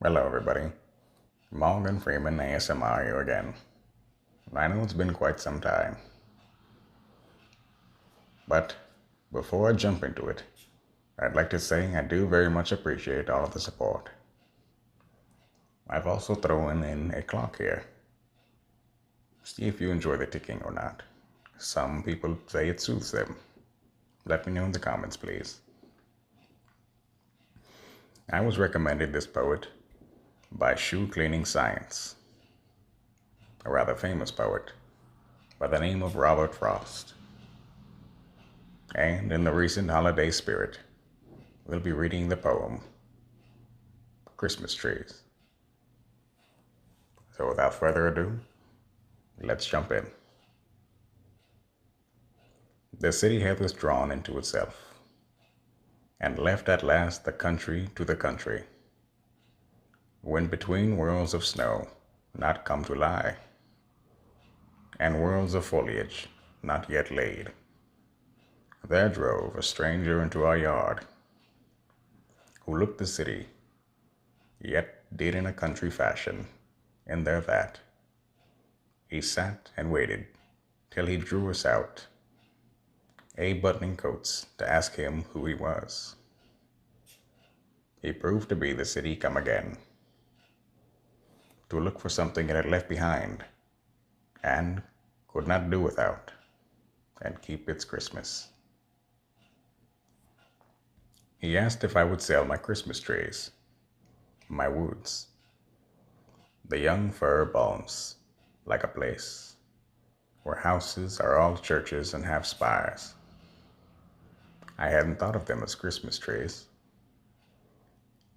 Hello, everybody. Morgan Freeman ASMR here again. I know it's been quite some time, but before I jump into it, I'd like to say I do very much appreciate all of the support. I've also thrown in a clock here. See if you enjoy the ticking or not. Some people say it soothes them. Let me know in the comments, please. I was recommended this poet by Shoe Cleaning Science, a rather famous poet by the name of Robert Frost. And in the recent holiday spirit, we'll be reading the poem, Christmas Trees. So without further ado, let's jump in. The city had withdrawn into itself, and left at last the country to the country, when between whirls of snow not come to lie, and whirls of foliage not yet laid, there drove a stranger into our yard, who looked the city, yet did in a country fashion, in there that he sat and waited till he drew us out buttoning coats to ask him who he was. He proved to be the city come again, to look for something it had left behind, and could not do without, and keep its Christmas. He asked if I would sell my Christmas trees, my woods, the young fir balms, like a place where houses are all churches and have spires. I hadn't thought of them as Christmas trees.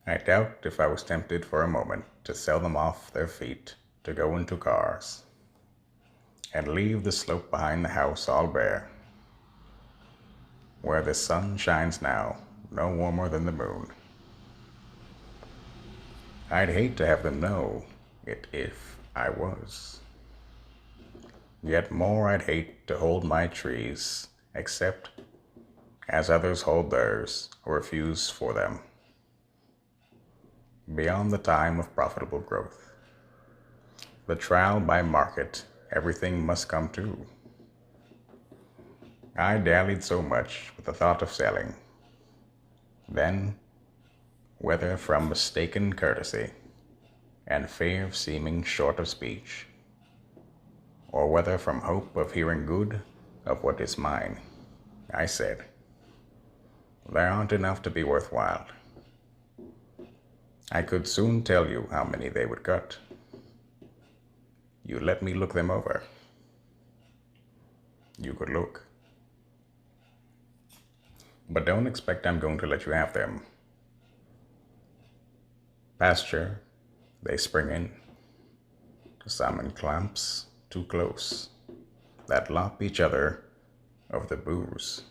I doubt if I was tempted for a moment to sell them off their feet to go into cars and leave the slope behind the house all bare, where the sun shines now no warmer than the moon. I'd hate to have them know it if I was. Yet more I'd hate to hold my trees, except as others hold theirs or refuse for them. Beyond the time of profitable growth, the trial by market, everything must come to. I dallied so much with the thought of selling, then, whether from mistaken courtesy and fear of seeming short of speech, or whether from hope of hearing good of what is mine, I said, there aren't enough to be worthwhile. I could soon tell you how many they would cut. You let me look them over. You could look. But don't expect I'm going to let you have them. Pasture, they spring in. Some in clumps too close, that lop each other of the boughs.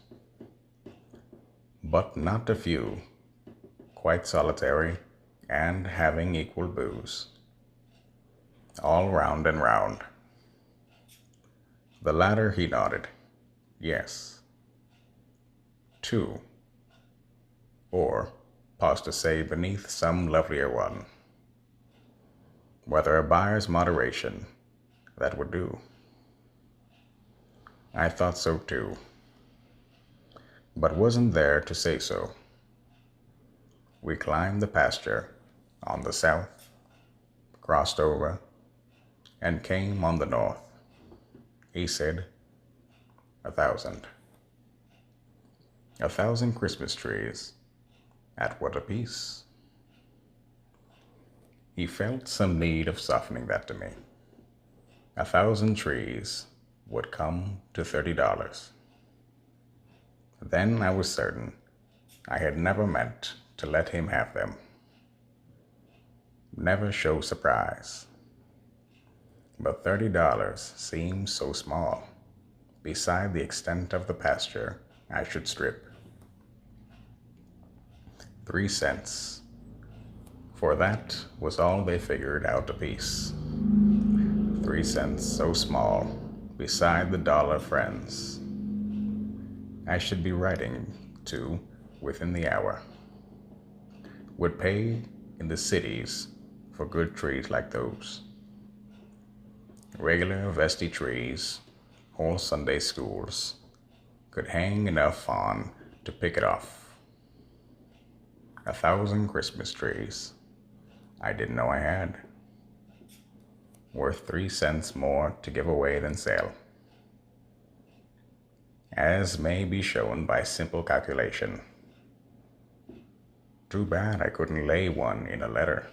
But not a few, quite solitary and having equal boughs, all round and round. The latter he nodded, yes. Two, or, pause to say, beneath some lovelier one, whether a buyer's moderation that would do. I thought so too, but wasn't there to say so. We climbed the pasture on the south, crossed over, and came on the north. He said, 1,000. 1,000 Christmas trees, at what a piece? He felt some need of softening that to me. 1,000 trees would come to $30. Then I was certain I had never meant to let him have them. Never show surprise. But $30 seemed so small, beside the extent of the pasture I should strip. 3 cents, for that was all they figured out apiece. 3 cents so small, beside the dollar friends I should be writing to within the hour, would pay in the cities for good trees like those. Regular vesty trees or Sunday schools could hang enough on to pick it off. 1,000 Christmas trees I didn't know I had, worth 3 cents more to give away than sell, as may be shown by simple calculation. Too bad I couldn't lay one in a letter.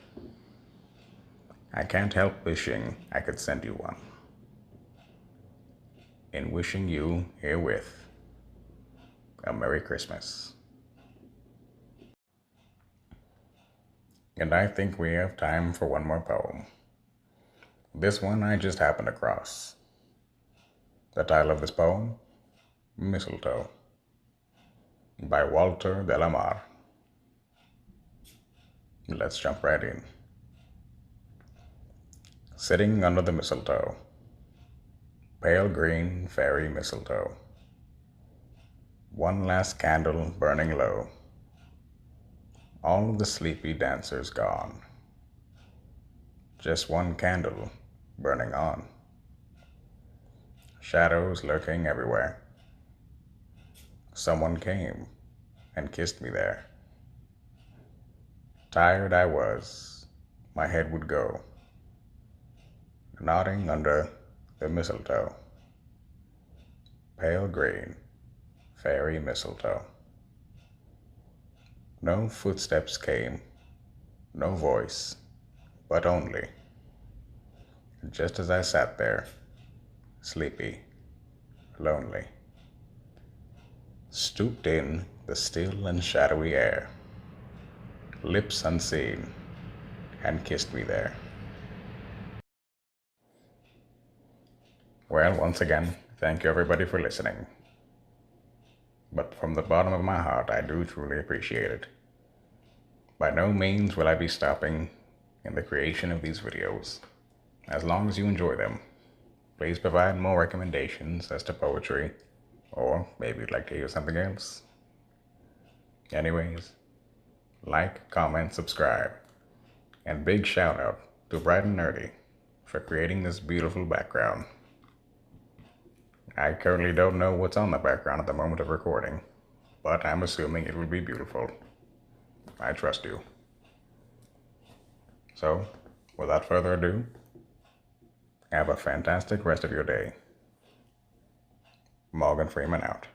I can't help wishing I could send you one. In wishing you herewith a Merry Christmas. And I think we have time for one more poem. This one I just happened across. The title of this poem, Mistletoe, by Walter de la Mare. Let's jump right in. Sitting under the mistletoe, pale green fairy mistletoe, one last candle burning low, all the sleepy dancers gone, just one candle burning on, shadows lurking everywhere. Someone came and kissed me there. Tired I was, my head would go, nodding under the mistletoe, pale green fairy mistletoe. No footsteps came, no voice, but only, just as I sat there, sleepy, lonely, stooped in the still and shadowy air, lips unseen, and kissed me there. Well, once again, thank you everybody for listening. But from the bottom of my heart, I do truly appreciate it. By no means will I be stopping in the creation of these videos. As long as you enjoy them, please provide more recommendations as to poetry, or maybe you'd like to hear something else. Anyways, like, comment, subscribe, and big shout out to Bright and Nerdy for creating this beautiful background. I currently don't know what's on the background at the moment of recording, but I'm assuming it will be beautiful. I trust you. So, without further ado, have a fantastic rest of your day. Morgan Freeman out.